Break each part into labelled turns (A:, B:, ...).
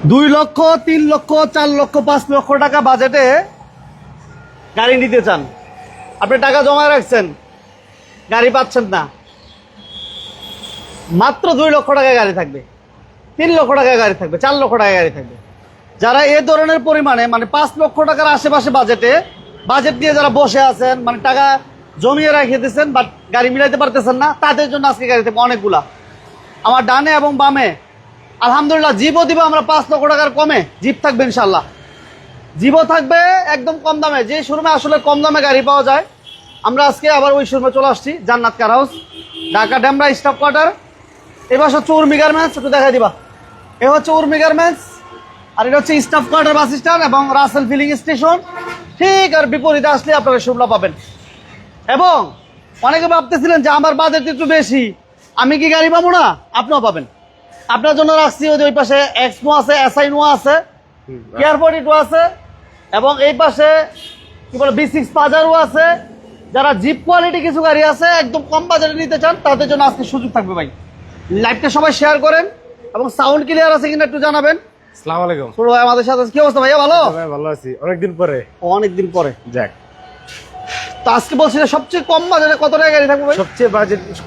A: 2 লক্ষ 3 লক্ষ 4 লক্ষ 5 লক্ষ টাকা বাজেটে গাড়ি নিতে চান, আপনি টাকা জমা রাখছেন, গাড়ি পাচ্ছেন না, মাত্র 2 লক্ষ টাকায় গাড়ি থাকবে, 3 লক্ষ টাকায় গাড়ি থাকবে, 4 লক্ষ টাকায় গাড়ি থাকবে। যারা এই ধরনের পরিমাণে মানে 5 লক্ষ টাকার আশেপাশে বাজেট দিয়ে যারা বসে আছেন, মানে টাকা জমিয়ে রেখে দিয়েছেন বাট গাড়ি মিলাইতে পারতেছেন না, তাদের জন্য আজকে গাড়ি থাকবে অনেকগুলা। আমার ডানে এবং বামে আলহামদুলিল্লাহ জিপও দিব আমরা 5 লক্ষ টাকার কমে, জিপ থাকবে ইনশাল্লাহ, জিপও থাকবে একদম কম দামে। যে শোরুমে আসলে কম দামে গাড়ি পাওয়া যায়, আমরা আজকে আবার ওই শোরুমে চলে আসছি, জান্নাত কার house, Dhaka Demra staff quarter. এবার হচ্ছে উর্মি গার্মেন্টস, একটু দেখাই দিবা। এ হচ্ছে উর্মি গার্মেন্টস, আর এটা হচ্ছে স্টাফ কোয়ার্টার বাস স্ট্যান্ড এবং রাসেল ফিলিং স্টেশন, ঠিক আর বিপরীতে আসলে আপনারা শোরুমটা পাবেন। এবং অনেকে ভাবতেছিলেন যে আমার বাজেট একটু বেশি, আমি কি গাড়ি পাবো না? আপনিও পাবেন। আপনার জন্য রাখছি ওই যে ওই পাশে এক্সমো আছে, এসআই নো আছে, কেয়ার42 আছে, এবং এই পাশে কি বলে B6 পাজারও আছে। যারা জিপ কোয়ালিটি কিছু গাড়ি আছে একদম কম বাজেটে নিতে চান, তাদের জন্য আজকে সুযোগ থাকবে ভাই। লাইভটা সবাই শেয়ার করেন এবং সাউন্ড ক্লিয়ার আছে কিনা একটু জানাবেন।
B: আসসালামু আলাইকুম।
A: ছোট ভাই আমাদের সাথে কি অবস্থা ভাইয়া? ভালো
B: ভাই ভালো আছি, অনেকদিন পরে।
A: অনেকদিন পরে
B: যাক,
A: তো আজকে বলছি যে সবচেয়ে কম বাজেটে কত টাকা গাড়ি থাকবে ভাই?
B: সবচেয়ে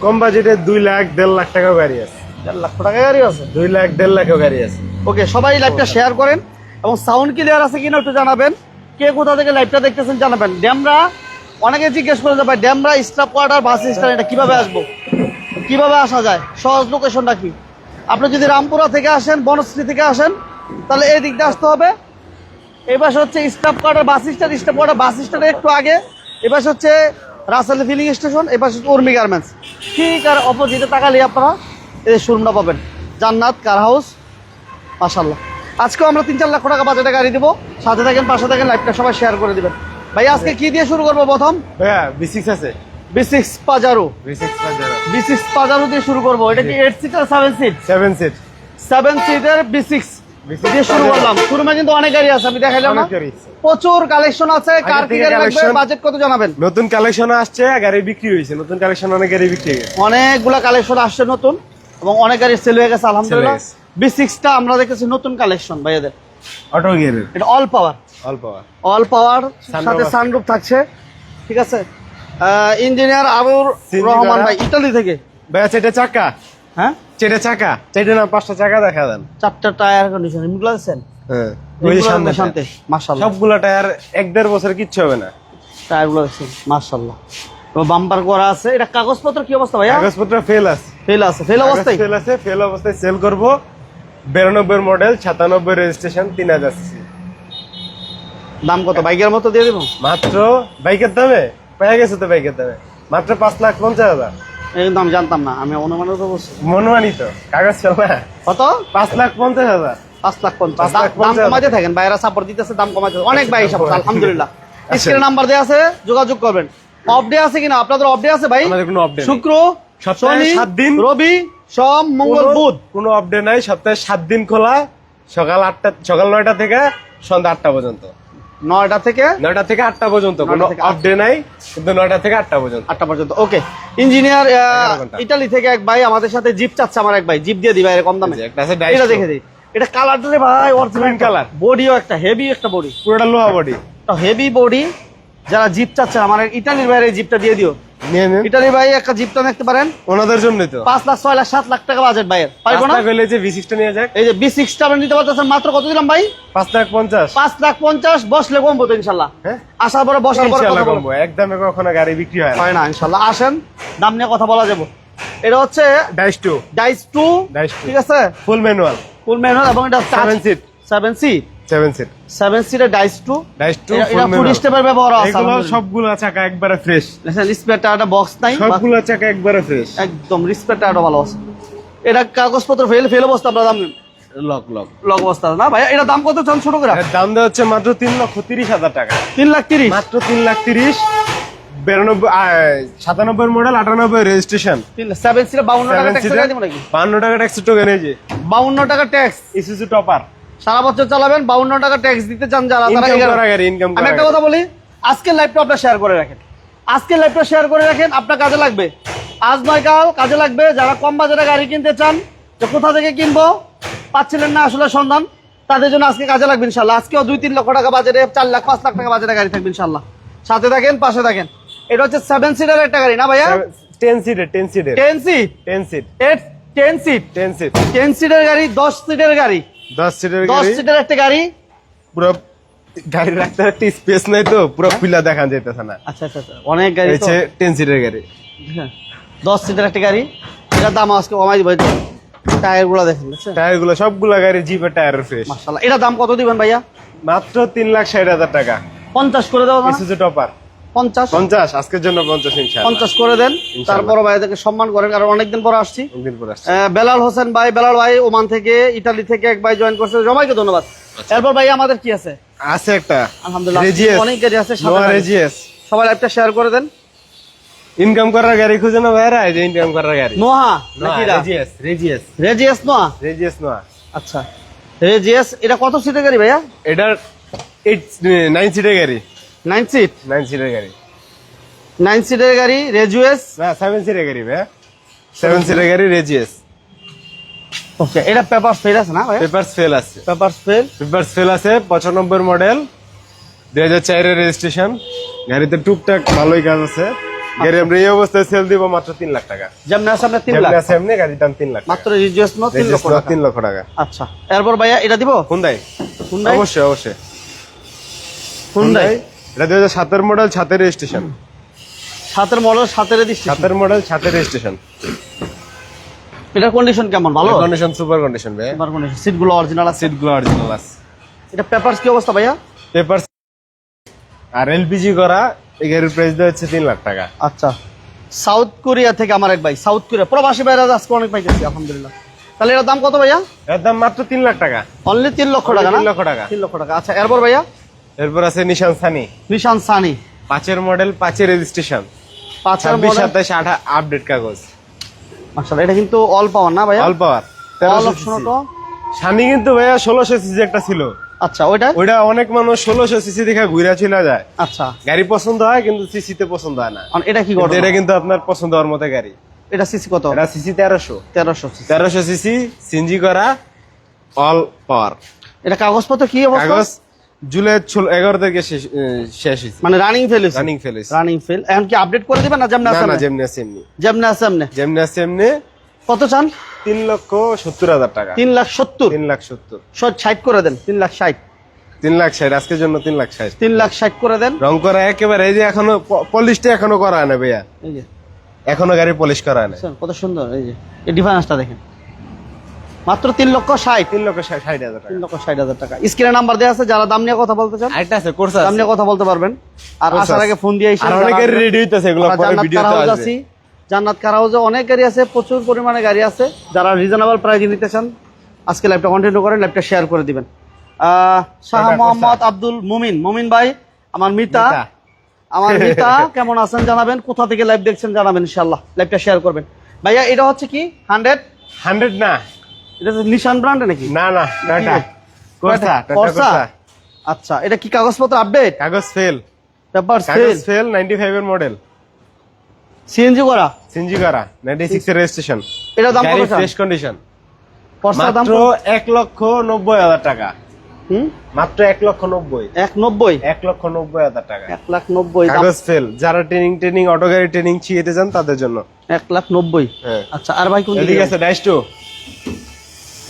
B: কম বাজেটে 2 লাখ 1.5 লাখ টাকাও গাড়ি আছে।
A: 1.5 লক্ষ টাকা গাড়ি আছে,
B: 2 লাখ 1.5 লাখও গাড়ি আছে।
A: ওকে, সবাই লাইভটা শেয়ার করেন এবং সাউন্ড ক্লিয়ার আছে কিনা একটু জানাবেন। কে কোথা থেকে লাইভটা দেখতেছেন জানাবেন। ডেমরা, অনেকে জিজ্ঞেস করে যে ভাই Demra staff quarter bus stand এটা কিভাবে আসবো, কিভাবে আসা যায়, সহজ লোকেশনটা কি? আপনি যদি রামপুরা থেকে আসেন, বনশ্রী থেকে আসেন, তাহলে এই দিকটা আসতে হবে। এই পাশে হচ্ছে staff quarter bus stand, staff quarter বাস স্ট্যান্ডের একটু আগে এই পাশে হচ্ছে রাসেল ফিলিং স্টেশন, এই পাশে হচ্ছে উর্মি গার্মেন্টস, ঠিক আর অপোজিটে তাকালে আপনারা এই শোরুমটা পাবেন, জান্নাত কার হাউস। মাশাআল্লাহ, আজকেও আমরা 3-4 লক্ষ টাকা বাজেটে গাড়ি দিব। সাথে থাকেন, পাশে থাকেন, লাইভটা সবাই শেয়ার করে দিবেন। ভাই আজকে কি দিয়ে শুরু করবো? প্রথম
B: ভাইয়া B6 আছে,
A: B6 Pajero,
B: B6 Pajero,
A: B6 Pajero দিয়ে শুরু করবো। এটা কি 8 সিট আর 7 সিট?
B: 7 সিট,
A: 7 সিটের B6 দিয়ে শুরু করলাম। শোরুমে কিন্তু অনেক গাড়ি আছে, আমি দেখাইলাম না,
B: অনেক গাড়ি আছে।
A: প্রচুর কালেকশন আছে। কার কি গাড়ি লাগবে, বাজেট কত জানাবেন।
B: নতুন কালেকশন আসছে, গাড়ি বিক্রি হয়েছে, নতুন কালেকশন অনেক গাড়ি বিক্রি হয়ে গেছে।
A: অনেকগুলা কালেকশন আসছে নতুন এবং অনেক গাড়ি সেল হয়ে গেছে আলহামদুলিল্লাহ।
B: গেছে।
A: B6টা আমরা দেখতেছি নতুন কালেকশন ভাইয়াদের,
B: অটো গিয়ারের,
A: এটা অল পাওয়ার,
B: অল পাওয়ার,
A: সাথে সানরুফ থাকছে, ঠিক আছে। ইঞ্জিনিয়ার আবুর রহমান ভাই ইতালি থেকে।
B: ভাইয়া চারটা চাকা,
A: হ্যাঁ
B: চারটা চাকা, চারটা না 5টা চাকা দেখা দেন।
A: 4টা টায়ার কন্ডিশন এগুলো আছেন,
B: হ্যাঁ ওই সামনে
A: শান্তি মাশাআল্লাহ।
B: সবগুলা টায়ার 1-1.5 বছর কিচ্ছু হবে না।
A: টায়ারগুলো দেখছেন মাশাআল্লাহ, বাম্পার করা আছে। এটা কাগজপত্র কি অবস্থা ভাইয়া?
B: কাগজপত্র ফেল আছে,
A: ফেল আছে, ফেল অবস্থায়,
B: ফেল অবস্থায় সেল করব। 92 মডেল, 97 রেজিস্ট্রেশন, 3000 সিসি।
A: দাম কত? বাইকের মতো দিয়ে দেবো
B: মাত্র বাইকের দামে পেয়ে গেছে তো, বাইকের দামে মাত্র 5,50,000।
A: এই দাম জানতাম না, আমি অনুমানের তো বলছি।
B: মনমানিত কাগজ চল না,
A: কত?
B: 5,50,000।
A: 5,50,000। দাম কমাইতে থাকেন, বাইরা সাপোর্ট দিতেছে, দাম কমাইতে অনেক ভাই সাপোর্ট আলহামদুলিল্লাহ। স্ক্রিনে নাম্বার দেওয়া আছে, যোগাযোগ করবেন। অফ ডে আছে কিনা আপনাদের? অফ ডে আছে ভাই,
B: আমাদের কোনো আপডেট
A: শুক্র,
B: সপ্তাহে
A: শনি,
B: 7 দিন,
A: রবি, সোম, মঙ্গল, বুধ।
B: কোনো আপডেট নাই। সপ্তাহে 7 দিন খোলা, সকাল 9টা থেকে সন্ধ্যা 8টা পর্যন্ত।
A: 9টা থেকে
B: 8টা পর্যন্ত কোনো
A: 9টা থেকে
B: আপডেট নাই, কিন্তু 9টা থেকে 8টা পর্যন্ত।
A: 8টা পর্যন্ত। ওকে, ইঞ্জিনিয়ার
B: 11 ঘন্টা।
A: ইতালি থেকে এক ভাই আমাদের সাথে জিপ চাচ্ছে, আমার এক ভাই জিপ দিয়ে দিবা এরকম দামে।
B: একটা আছে
A: এটা
B: ডাইস,
A: দেখে দিই, এটা কালারটা রে ভাই অরিজিনাল কালার, বডিও একটা হেভি একটা বডি,
B: পুরোটা লোহা বডি,
A: তো হেভি বডি। যারা জিপ চাচ্ছে আমার ইতালির বাইরে জিপটা দিয়ে দিও।
B: নিয়ে নেন,
A: ইতালির ভাই একটা জিপটা দেখতে পারেন,
B: ওনাদের জন্যই তো।
A: 5 লাখ 6 লাখ 7 লাখ টাকা বাজেট ভাইয়ের, পারবো না?
B: কইলে যে V6 টা নিয়ে যাক,
A: এই যে B6টা আপনি নিতে পারতেছেন মাত্র কত দিলাম ভাই?
B: 5,50,000।
A: 5,50,000। বসলে কমবো তো ইনশাল্লাহ,
B: হ্যাঁ
A: আসার পরে বসার পরে
B: ইনশাআল্লাহ
A: কথা বলবো।
B: কমবো, একদমে কখনো গাড়ি বিক্রি হয় না।
A: হয় না ইনশাল্লাহ, আসেন দাম নিয়ে কথা বলা যাবো। এটা হচ্ছে
B: ডাইস 2,
A: ডাইস 2, ঠিক আছে,
B: ফুল ম্যানুয়াল,
A: ফুল ম্যানুয়াল এবং এটা
B: 7 সিট,
A: 7 সিট,
B: 7
A: সিটের ডাইস 2
B: ফুল
A: এটা ফুল
B: ম্যানুয়াল।
A: স্টেপের ব্যবহার আছে
B: এগুলো সবগুলো চাকা একবারে ফ্রেশ,
A: দেখেন। স্পেয়ারটা একটা বক্স নাই,
B: সবগুলো চাকা একবারে ফ্রেশ,
A: একদম রিস্পেক্টটা একটা ভালো আছে। এটা কাগজপত্র ফেল অবস্থা, আপনার দাম
B: লক
A: লগ অবস্থা না ভাই? এটা দাম কত চান ছোট করে?
B: এর দাম দেওয়া হচ্ছে মাত্র 3,30,000 টাকা।
A: 3,30,000
B: মাত্র 3,30,000। 97 মডেল, 98 রেজিস্ট্রেশন,
A: 7 সিটে 52 টাকা ট্যাক্স লাগাই দিব নাকি?
B: 52 টাকা ট্যাক্স টোকেন। এই যে
A: 52 টাকা ট্যাক্স,
B: ইসুজু টপার,
A: সারা বছর চালাবেন, 52 টাকা ট্যাক্স দিতে চান যারা, তারা
B: ইনকাম
A: 11
B: করা গাড়ি, ইনকাম
A: আমি
B: করা
A: একটা কথা বলি, আজকের লাইভটা আপনারা শেয়ার করে রাখেন, আজকের লাইভটা শেয়ার করে রাখেন, আপনার কাজে লাগবে। আজ নয় কাল কাজে লাগবে। যারা কম বাজারে গাড়ি কিনতে চান, যে কোথা থেকে কিনবো পাচ্ছিলেন না আসলে সন্ধান, তাদের জন্য আজকে কাজে লাগবে ইনশাল্লাহ। আজকেও 2-3 লক্ষ টাকা বাজেটে, 4 লাখ 5 লাখ টাকা বাজেটে গাড়ি থাকবে ইনশাল্লাহ। সাথে থাকেন, পাশে থাকেন। এটা হচ্ছে 7 সিটারের একটা গাড়ি না ভাইয়া?
B: 10 সিটের 10 সিটের
A: 10 সিট
B: 10 সিট
A: 10 সিট
B: 10 সিট
A: 10 সিটের গাড়ি, 10 সিটের গাড়ি,
B: 10 সিটের
A: 10
B: গাড়ি।
A: সিটের একটা গাড়ি।
B: পুরো গাড়ি রাখতে একটা স্পেস নাই তো, পুরো খুলা দেখান যাইতেছে না।
A: আচ্ছা আচ্ছা আচ্ছা, অনেক গাড়ি তো।
B: হচ্ছে 10 সিটের গাড়ি।
A: হ্যাঁ, 10 সিটের একটা গাড়ি। এটার দাম আজকে কমাই দিব। টায়ার গুলো দেখেন, বুঝছেন?
B: টায়ার গুলো সবগুলা গাড়ি জিপের টায়ার ফ্রেশ।
A: মাশাআল্লাহ। এটা দাম কত দিবেন ভাইয়া?
B: মাত্র 3,60,000 টাকা।
A: 50 করে দেবো না?
B: ইসুজু টপার
A: 50
B: 50 আজকের জন্য 50 ইনশাআল্লাহ।
A: 50 করে দেন। তারপর ভাইয়াদেরকে সম্মান করেন, কারণ অনেকদিন পর আসছি।
B: একদিন পর আসছে।
A: বেলাল হোসেন ভাই, বেলাল ভাই ওমান থেকে, ইতালি থেকে এক ভাই জয়েন করছে, সবাইকে ধন্যবাদ। এরপর ভাই আমাদের কি আছে?
B: আছে একটা
A: আলহামদুলিল্লাহ
B: রেজিএস,
A: অনেক গাড়ি আছে। সাথে
B: নোয়া
A: থাকেন।
B: রেজিএস।
A: সবাই লাইভটা শেয়ার করে দেন।
B: ইনকাম করার গাড়ি খুঁজে না ভাইরা, এই যে ইনকাম করার গাড়ি।
A: নোহা
B: নোয়া
A: নাকি এটা?
B: রেজিএস, রেজিএস,
A: রেজিএস নোয়া।
B: রেজিএস নোয়া।
A: আচ্ছা, রেজিএস। এটা কত সিটের গাড়ি ভাইয়া?
B: এটার 9 সিটের গাড়ি।
A: 9 সিট
B: 9 সিটের গাড়ি
A: 9 সিটের গাড়ি রেজিএস।
B: না 7 সিটের গাড়ি ভাই। 7 সিটের গাড়ি রেজিএস।
A: ওকে, এটা পেপার ফেল আছে না ভাইয়া?
B: পেপারস ফেল আছে।
A: Paper fail.
B: পেপারস ফেল আছে। 95 মডেল, 2004 এর রেজিস্ট্রেশন। গাড়িতে টুকটাক ভালোই কাজ আছে। গাড়ি আমরা এই অবস্থায় সেল দিব মাত্র 3 লাখ টাকা।
A: যেমন আছে আপনার 3 লাখ
B: যেমনি আছে এমনি গাড়ির দাম 3 লাখ
A: মাত্র। রেজিএস নো 3 লক্ষ টাকা।
B: 3 লক্ষ টাকা।
A: আচ্ছা, এরপর ভাইয়া এটা দিব?
B: হুন্ডাই।
A: হুন্ডাই।
B: অবশ্যই অবশ্যই
A: হুন্ডাই।
B: এটা 2007 model, 7 registration.
A: 7 model, 7 registration.
B: 7 model, 7 registration.
A: এটা কন্ডিশন কেমন? ভালো
B: কন্ডিশন, সুপার কন্ডিশন ভাই।
A: Super condition. সিটগুলো অরিজিনাল আছে।
B: সিটগুলো অরিজিনাল আছে।
A: এটা পেপারস কি অবস্থা ভাইয়া?
B: পেপার আর এলপিজি করা। এই গাড়ির প্রাইস দেওয়া হচ্ছে 3 লাখ টাকা।
A: আচ্ছা, সাউথ কোরিয়া থেকে আমার এক ভাই, সাউথ কোরিয়া প্রবাসী ভাইরা আজকে অনেক পাইতেছি আলহামদুলিল্লাহ। তাহলে এর দাম কত ভাইয়া?
B: এর দাম মাত্র 3 লাখ টাকা।
A: অনলি 3 লক্ষ টাকা না?
B: 3 লক্ষ টাকা।
A: 3 লক্ষ টাকা। আচ্ছা, এরপর ভাইয়া
B: এরপর আছে নিশান সানি,
A: নিশান সানি।
B: 5 এর মডেল, 5 এর রেজিস্ট্রেশন,
A: 5 এর
B: 26
A: মডেল।
B: 27 28 আপডেট কাগজ।
A: মাশাআল্লাহ, এটা কিন্তু অল পাওয়ার না ভাইয়া?
B: All power.
A: All option auto.
B: Sunny কিন্তু ভাইয়া 1600 সিসি একটা ছিল।
A: আচ্ছা, ওইটা?
B: ওইটা অনেক মানুষ 1600 সিসি দেখে ঘুরে চলে যায়।
A: আচ্ছা,
B: গাড়ি পছন্দ হয় কিন্তু সিসিতে পছন্দ হয় না।
A: আর এটা কি
B: কিন্তু
A: ঘটনা?
B: এটা কিন্তু আপনার পছন্দ হওয়ার মতো গাড়ি।
A: এটা সিসি কত?
B: এটা সিসি 1300।
A: 1300 সিসি।
B: 1300 সিসি, সিএনজি করা, অল পাওয়ার।
A: এটা কাগজপত্র কি অবস্থা?
B: কাগজ জুলাই 11 তারিখে শেষ হয়েছে।
A: মানে রানিং ফেল হইছে?
B: রানিং ফেল হয়েছে।
A: Running fail. এখন কি আপডেট করে দিবেন না যেমন
B: না
A: আছে?
B: না, যেমনি আছে এমনি।
A: যেমন আছে এমনি।
B: যেমনি আছে এমনি।
A: কত চান?
B: 3,70,000 টাকা।
A: 3,70,000।
B: 3,70,000।
A: 60 করে দেন। 3,60,000।
B: 3,60,000 আজকের জন্য 3,60,000।
A: 3,60,000 করে দেন।
B: রং করা একেবারে, এই যে এখনো পলিশটা এখনো করা হয় না ভাইয়া।
A: এই যে
B: এখনো গাড়ি পলিশ করা হয় না।
A: দেখছেন কত সুন্দর। এই যে এই ডিফারেন্সটা দেখেন, মাত্র 3,60,000।
B: 3,60,000 টাকা।
A: 3,60,000 টাকা। স্ক্রিনে নাম্বার দেওয়া আছে, যারা দাম নিয়ে কথা বলতে চান
B: আরেকটা আছে কোর্স
A: দাম
B: আছে।
A: নিয়ে কথা বলতে পারবেন। আর
B: কোর্স
A: আসার
B: আছে।
A: আগে ফোন দিয়ে এসে
B: আর অনেক গাড়ি রেডি হইতাছে, এগুলো পরে
A: জান্নাত
B: ভিডিওতে
A: কার হাউস
B: আসবে।
A: আছি। জান্নাত কার হাউসে অনেক গাড়ি আছে, প্রচুর পরিমাণে গাড়ি আছে। যারা রিজনেবল প্রাইসে নিতে চান আজকে লাইভটা কন্টিনিউ করেন, লাইভটা শেয়ার করে দিবেন। শাহ মোহাম্মদ আব্দুল মুমিন, মুমিন ভাই আমার মিতা,
B: মিতা।
A: আমার মিতা কেমন আছেন জানাবেন, কোথা থেকে লাইভ দেখছেন জানাবেন, ইনশাআল্লাহ লাইভটা শেয়ার করবেন। ভাইয়া এটা হচ্ছে কি
B: 100 না,
A: এটা নিশান ব্র্যান্ডে নাকি?
B: না না, tata Corsa, tata
A: Corsa.
B: Corsa.
A: আচ্ছা, এটা কি কাগজপত্র আপডেট?
B: কাগজ ফেল,
A: পেপার
B: কাগজ
A: সেল,
B: ফেল। 95 এর মডেল,
A: সিএনজি করা।
B: সিএনজি করা, 96 এর রেজিস্ট্রেশন।
A: এটা দাম
B: গাড়ি
A: কত চান?
B: Fresh condition.
A: কোর্সার দাম
B: মাত্র 1,90,000 টাকা।
A: হুম,
B: মাত্র 1,90,000।
A: 190।
B: 1,90,000 টাকা।
A: 1,90,000 দাম।
B: কাগজ ফেল। যারা ট্রেনিং অটো গাড়ি ট্রেনিং শিখতে যান তাদের জন্য।
A: 1,90,000।
B: হ্যাঁ।
A: আচ্ছা, আর ভাই কোন
B: এদিকে আছে ডাইস্টো,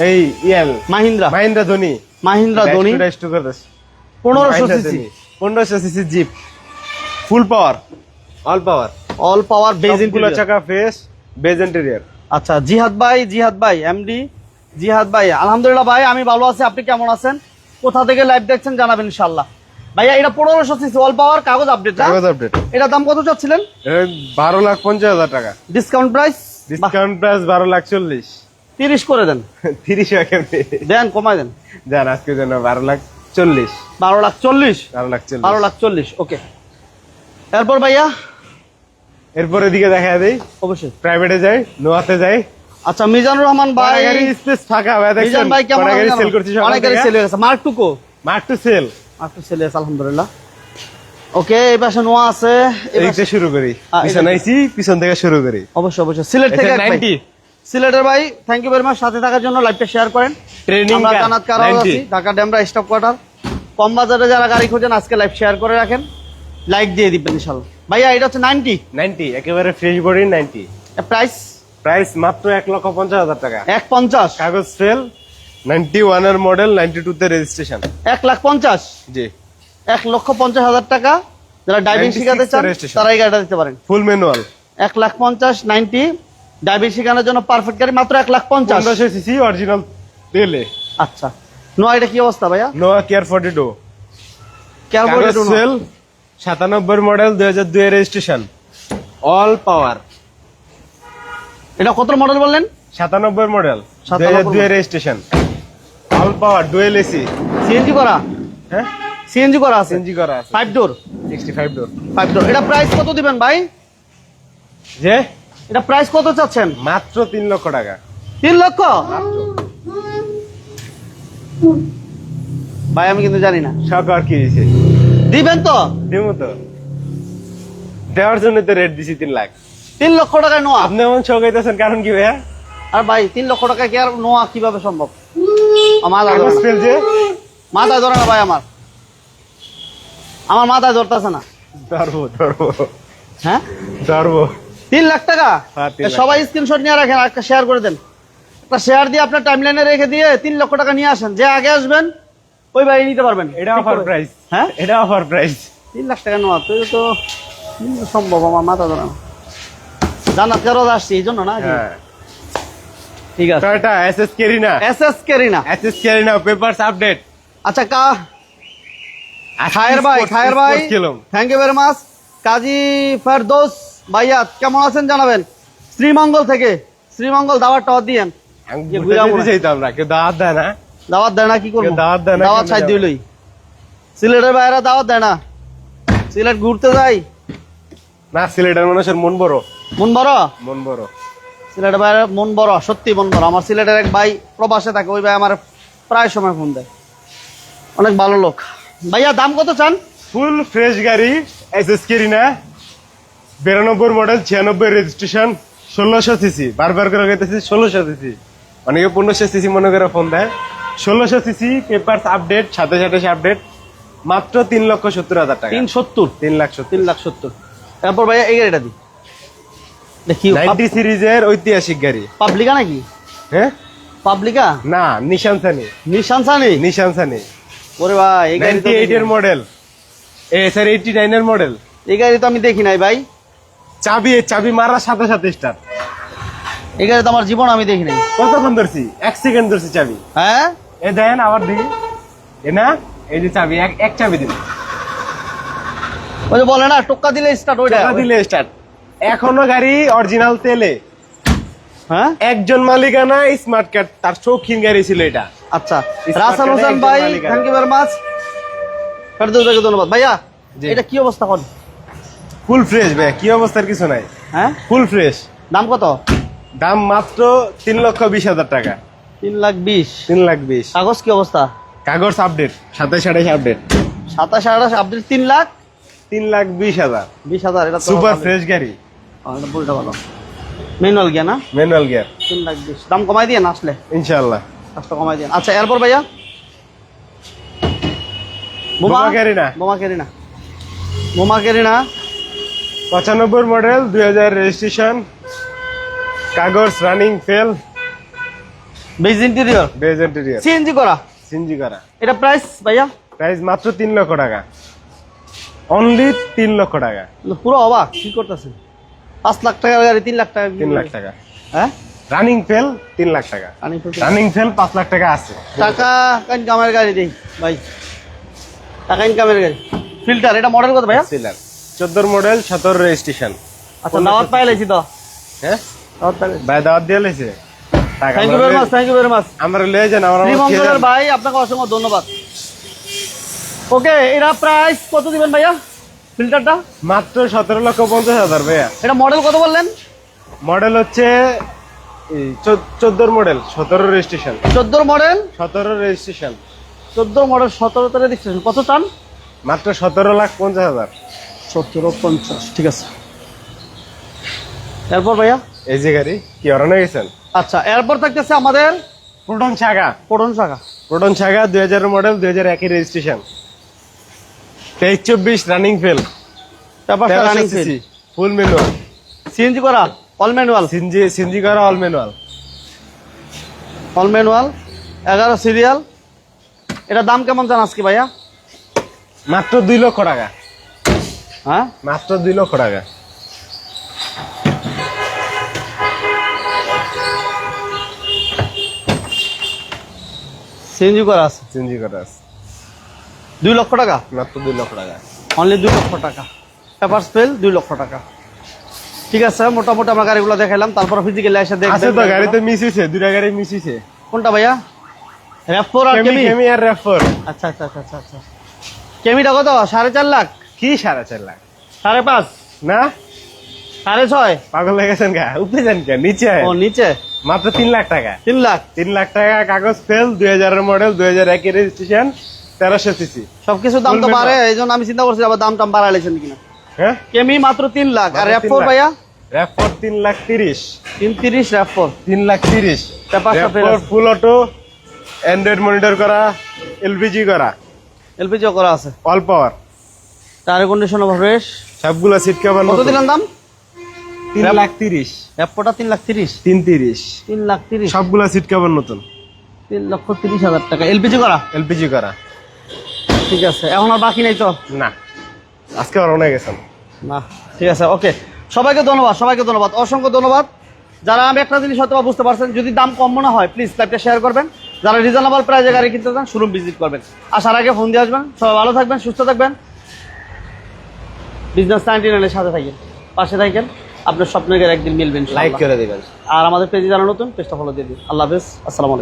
B: এই ইয়াল
A: মাহিন্দ্রা,
B: মাহিন্দ্রা ধোনি,
A: মাহিন্দ্রা ধোনি
B: ডাইস্টো করে
A: 1500 CC,
B: 1500 CC jeep, full power, all power,
A: all power beige
B: সবগুলো
A: ইন্টেরিয়র।
B: চাকা ফ্রেশ, বেজ ইন্টেরিয়র।
A: আচ্ছা, জিহাদ ভাই এমডি জিহাদ ভাই, আলহামদুলিল্লাহ ভাই আমি ভালো আছি, আপনি কেমন আছেন? কোথা থেকে লাইভ দেখছেন জানাবেন ইনশাআল্লাহ। ভাইয়া এটা 1500 সিসি অল পাওয়ার, কাগজ আপডেট না?
B: কাগজ আপডেট।
A: এটা দাম কত চাচ্ছিলেন?
B: 12,50,000 টাকা।
A: Discount price
B: discount price 12,40,000।
A: 30 করে দেন।
B: 30 কেমনে
A: দেন, কমায় দেন।
B: জান আজকের জন্য 12,40,000।
A: 12,40,000।
B: 12,40,000।
A: 12,40,000। ওকে, এরপর ভাইয়া
B: এরপর এদিকে দেখা দেই,
A: অবশ্যই
B: প্রাইভেটে যাই, নোয়াতে যাই।
A: আচ্ছা, মিজানুর রহমান ভাই,
B: গাড়ি স্পেস ফাঁকা ভাই, দেখছেন
A: মিজান ভাই কেমন
B: গাড়ি
A: আছেন?
B: সেল করছি সকাল
A: অনেক গাড়ি
B: থেকে।
A: সেল হয়ে গেছে। মার্ক টুকো,
B: mark two sale.
A: Mark two sale আছে আলহামদুলিল্লাহ। ওকে, এই পাশে নোয়া আছে। এই
B: এদিক
A: পাশে-
B: থেকে শুরু করি,
A: এটা-
B: পিছন আইছি, পিছন থেকে শুরু করি।
A: অবশ্যই অবশ্যই। সিলেট থেকে এক ভাই।
B: 90
A: সিলেটের ভাই থ্যাংক ইউ ভেরি মাচ সাথে থাকার জন্য। লাইভটা শেয়ার করেন।
B: ট্রেনিং
A: আমরা জানাত কারাও আছি, ঢাকা ডেমরা স্টপ কোয়ার্টার। কম বাজারে যারা গাড়ি খোঁজেন আজকে লাইভ শেয়ার করে রাখেন, লাইক দিয়ে দিবেন ইনশাআল্লাহ। ভাইয়া এটা হচ্ছে 90
B: 90 একেবারে ফ্রেশ বডি 90।
A: প্রাইস
B: প্রাইস মাত্র 1,50,000 টাকা।
A: 150
B: কাগজ ফেল 91 এর মডেল 92 তে রেজিস্ট্রেশন।
A: 1,50,000
B: জি
A: 1,50,000 টাকা। যারা ড্রাইভিং
B: 96
A: শিখাতে চান
B: registration।
A: তারা এই গাড়িটা দিতে পারেন।
B: ফুল ম্যানুয়াল
A: 1,50,000 90 ড্রাইভিং শেখানোর জন্য পারফেক্ট গাড়ি মাত্র 1,50,000।
B: 1500 সিসি অরিজিনাল তেলে।
A: আচ্ছা নোয়া এটা কি অবস্থা ভাইয়া?
B: নোয়া কেয়ার 42
A: কেয়ার
B: কাগজ ফেল 97 মডেল 2002 এর রেজিস্ট্রেশন। অল পাওয়ার।
A: এটা কত মডেল বললেন?
B: 97 মডেল
A: 97
B: 2002 এর রেজিস্ট্রেশন। অল পাওয়ার ডুয়েল এসি।
A: সিএনজি করা?
B: হ্যাঁ
A: সিএনজি করা আছে,
B: সিএনজি করা আছে।
A: 5 ডোর
B: 65 ডোর।
A: 5 ডোর। এটা প্রাইস কত দিবেন ভাই?
B: যে
A: এটা প্রাইস কত চাচ্ছেন?
B: মাত্র 3 লক্ষ টাকা।
A: 3 লক্ষ? ভাই আমি কিন্তু জানি না।
B: শখ আর কি হয়েছে?
A: দিবেন তো?
B: দেবো তো, দেওয়ার জন্য তো রেট দিছি 3 লাখ।
A: 3 লক্ষ টাকায় নোয়া?
B: আপনি এমন শখ হইতেছেন কারণ কি ভাইয়া?
A: আর ভাই 3 লক্ষ টাকায় কি আর নোয়া কিভাবে সম্ভব? আমার
B: কাগজ ফেল যে
A: মাথায় ধরে না ভাই, আমার মাথায় ধরতেছে না।
B: ধরবো
A: হ্যাঁ
B: ধরবো।
A: 3 লাখ টাকা?
B: হ্যাঁ, 3 লাখ
A: সবাই স্ক্রিনশট নিয়ে রাখেন, একটা শেয়ার করে দেন। একটা শেয়ার দিয়ে আপনার টাইমলাইনে রেখে দিয়ে 3 লক্ষ টাকা নিয়ে আসেন। যে আগে আসবেন ওই ভাই নিতে পারবেন।
B: এটা অফার প্রাইস।
A: হ্যাঁ
B: এটা অফার প্রাইস।
A: 3 লাখ টাকা নেওয়া তো সম্ভব? আমার মাথা ধরে না। জান্নাত কারোজ আসছি এই জন্য না?
B: হ্যাঁ
A: ঠিক আছে।
B: Toyota SS কেরিনা।
A: SS কেরিনা।
B: SS কেরিনা papers update.
A: আচ্ছা খায়ের ভাই থ্যাংক ইউ ভেরি মাচ। কাজী ফেরদৌস ভাইয়া কেমন আছেন জানাবেন। শ্রীমঙ্গল থেকে, শ্রীমঙ্গল দাওয়াত টাওয়াত দিয়েন।
B: আমরা কেউ দাওয়াত দেয় না।
A: দাওয়াত দেয় না? কি করবো?
B: কেউ দাওয়াত দেয় না,
A: দাওয়াত
B: কেমনে
A: ছাই
B: যাবো?
A: দিলই। সিলেটের বাইরে দাওয়াত দেয় না। সিলেট ঘুরতে যাই
B: না, সিলেটের মানুষের মন বড়।
A: মন বড়?
B: মন বড়।
A: সিলেটের বাইরে মন বড়, সত্যি মন বড়। আমার সিলেটের এক ভাই প্রবাসে থাকে, ওই ভাই আমার প্রায় সময় ফোন দেয়, অনেক ভালো লোক। ভাইয়া দাম কত চান?
B: ফুল ফ্রেশ গাড়ি এসএস কেরিনা 92 মডেল 96 রেজিস্ট্রেশন 1600 সিসি। বারবার করে কইতেছি 1600 সিসি। অনেকে 1500 সিসি মনে করে ফোন দেয়। 1600 সিসি পেপারস আপডেট, সাথে আপডেট। মাত্র 3,70,000 টাকা।
A: 370?
B: 3,70,000।
A: 3,70,000। তারপর ভাইয়া এই গাড়িটা দি দেখি।
B: 90 সিরিজের ঐতিহাসিক গাড়ি।
A: পাবলিকা নাকি?
B: হ্যাঁ
A: পাবলিকা
B: না, নিশান সানি।
A: নিশান সানি?
B: নিশান সানি
A: ওরে ভাই এই গাড়ি তো
B: 98 এর মডেল। 89 এর মডেল।
A: এই গাড়ি তো আমি দেখি নাই ভাই।
B: চাবি মারার সাথে স্টার্ট।
A: এই গাড়ি তো আমার জীবন আমি দেখি নাই।
B: কতক্ষণ ধরছি? 1 সেকেন্ড ধরছি চাবি।
A: হ্যাঁ
B: এ দেন আবার দিই। এ না, এই যে চাবি, এক চাবি দিন।
A: ওই যে বলে না টোক্কা দিলে স্টার্ট, ওইটা
B: টাকা দিলে স্টার্ট। এখনো গাড়ি অরিজিনাল তেলে।
A: হ্যাঁ
B: একজন মালিকানা স্মার্ট কার্ড, তার শৌখিন গাড়ি ছিল এটা।
A: আচ্ছা
B: Smart
A: রাসেল
B: card
A: হোসেন
B: একজন
A: ভাই
B: মালিকানা।
A: Thank you very much. Ferdous ধন্যবাদ। ভাইয়া
B: জি।
A: এটা কি অবস্থা কর?
B: ফুল ফ্রেশ ভাই, কি অবস্থার কিছু নাই।
A: হ্যাঁ
B: ফুল ফ্রেশ।
A: দাম কত?
B: দাম মাত্র 3,20,000 টাকা।
A: 3,20,000।
B: 3,20,000।
A: কাগজ কি অবস্থা?
B: কাগজ আপডেট, 27 আপডেট।
A: 27 আপডেট। 3,20,000।
B: 3,20,000।
A: এটা তো
B: সুপার ফ্রেশ গাড়ি।
A: এটা বলটা ভালো। ম্যানুয়াল গিয়া না?
B: Manual gear.
A: 3,20,000 দাম কমাই দিয়ে না আসলে?
B: ইনশাআল্লাহ
A: কাজটা কমাই দিয়ে। আচ্ছা এরপর ভাইয়া
B: বোমা কেরিনা।
A: বোমা কেরিনা
B: 95 মডেল 2000 রেজিস্ট্রেশন। কাগজ running fail.
A: Beige interior,
B: beige interior,
A: CNG করা।
B: সিনজি করা।
A: এটা প্রাইস ভাইয়া?
B: প্রাইস মাত্র 3 লক্ষ টাকা। অনলি 3 লক্ষ টাকা।
A: পুরো অবাক, কি করতেছেন? 5 লাখ টাকার গাড়ি 3 লাখ টাকা?
B: 3 লাখ টাকা।
A: হ্যাঁ
B: রানিং ফেল 3 লাখ টাকা। রানিং ফেল 5 লাখ টাকা আছে।
A: টাকা ইনকামের গাড়ি দেই ভাই, টাকা ইনকামের গাড়ি। ফিল্টার এটা মডেল কত ভাইয়া?
B: সিলার 14 মডেল 17 রেজিস্ট্রেশন।
A: আচ্ছা দাওয়াত পাইলাইছি তো।
B: হ্যাঁ
A: দাওয়াত পাইলাইছি।
B: ভাই দাওয়াত দিয়ে লাইছে।
A: Thank you very much, thank you very much.
B: আমরা লয়ে যান, আমরা
A: শ্রীমঙ্গলের ভাই আপনাকে অসংখ্য ধন্যবাদ। ওকে এরা প্রাইস কত দিবেন ভাইয়া ফিল্টারটা?
B: মাত্র 17,50,000 ভাইয়া।
A: এটা মডেল কত বললেন?
B: মডেল হচ্ছে 14 model 17 registration.
A: 14 model
B: 17 registration.
A: 14 model 17 registration. কত চান?
B: মাত্র 17,50,000।
A: 17,50,000 ঠিক আছে। এরপর ভাইয়া
B: এই যে গাড়ি কি অরানো গেছেন।
A: আচ্ছা, এরপর থাকতেছে আমাদের
B: প্রোটন ছাগা,
A: প্রোটন শাখা।
B: প্রোটন ছাগা 2000 মডেল, 2001 এর রেজিস্ট্রেশন, 23-24 রানিং ফেল,
A: ব্যাপারটা রানিং ফিল,
B: ফুল ম্যানুয়াল,
A: সিএনজি করা, অল ম্যানুয়াল,
B: সিনজি করা, all manual.
A: All manual, 11 serial. এটা দাম কেমন জান আজকে ভাইয়া?
B: মাত্র 2 লক্ষ টাকা,
A: হ্যাঁ
B: মাত্র 2 লক্ষ টাকা।
A: সিএনজি করা আছে,
B: সিনজি করা আছে,
A: 2 লক্ষ টাকা,
B: মাত্র 2 লক্ষ টাকা।
A: অনলি 2 লক্ষ টাকা। পেপার স্পেল 2 লক্ষ টাকা। ঠিক আছে, মোটামুটি আমরা গাড়িগুলো দেখাইলাম, তারপর ফিজিক্যালি এসে
B: আছে
A: দেখবেন।
B: তো গাড়িতে মিস হইছে, দুইটা গাড়ি মিস হইছে।
A: কোনটা ভাইয়া? RAV4 আর কেমি?
B: কেমি আর RAV4।
A: আচ্ছা আচ্ছা আচ্ছা আচ্ছা আচ্ছা। কেমিটা কত? 4.5 লাখ?
B: কি 4.5 লাখ?
A: 5.5?
B: না
A: 6.5?
B: পাগল হয়ে গেছেন গা, উপরে যান কে, নিচে
A: ও নিচে।
B: মাত্র 3 লাখ টাকা।
A: 3 লাখ?
B: 3 লাখ টাকা কাগজ ফেল, 2000 এর মডেল, 2001 এর রেজিস্ট্রেশন, 1300 সিসি।
A: সবকিছু দাম তো
B: Full
A: বাড়ে, এই জন্য আমি চিন্তা করছি আবার দাম টাম বাড়াইছেন কিনা।
B: হ্যাঁ,
A: কেমি মাত্র 3 লাখ, আর
B: মাত্র 3
A: RAV4
B: লাখ।
A: ভাইয়া?
B: RAV4 3,30,000,
A: 330 RAV4।
B: 3,30,000।
A: পেপারটা ফেল আছে।
B: ফুল অটো, অ্যান্ড্রয়েড মনিটর করা, এলপিজি করা,
A: এলপিজিও করা আছে,
B: অল পাওয়ার,
A: টায়ার কন্ডিশন ফ্রেশ।
B: সবগুলা সিট কভার
A: কত দিলেন দাম?
B: 3,30,000,
A: RAV4টা 3,30,000?
B: 3,30,000,
A: 3,30,000,
B: সবগুলা সিট কভার নতুন,
A: 3,30,000 টাকা। এলপিজি করা?
B: এলপিজি করা।
A: ঠিক আছে, এখন আর বাকি নেই তো?
B: না, আজকে আর অনেক গেছেন
A: না, ঠিক আছে, ওকে। সবাইকে ধন্যবাদ, সবাইকে ধন্যবাদ, অসংখ্য ধন্যবাদ। যারা আমি একটা জিনিস হয়তো বা বুঝতে পারছেন, যদি দাম কম মনে হয় প্লিজ লাইভটা শেয়ার করবেন। যারা রিজনেবল প্রাইসে গাড়ি কিনতে চান শোরুম ভিজিট করবেন। আসার আগে ফোন দিয়ে আসবেন। সবাই ভালো থাকবেন, সুস্থ থাকবেন, বিজনেস 99 এর সাথে থাকেন, পাশে থাকেন। আপনার স্বপ্নের গাড়ি একদিন মিলবেন,
B: লাইক করে দিবেন।
A: আর আমাদের পেজে যারা নতুন পেজটা ফলো দিয়ে দিন। আল্লাহ হাফেজ, আসসালামু আলাইকুম।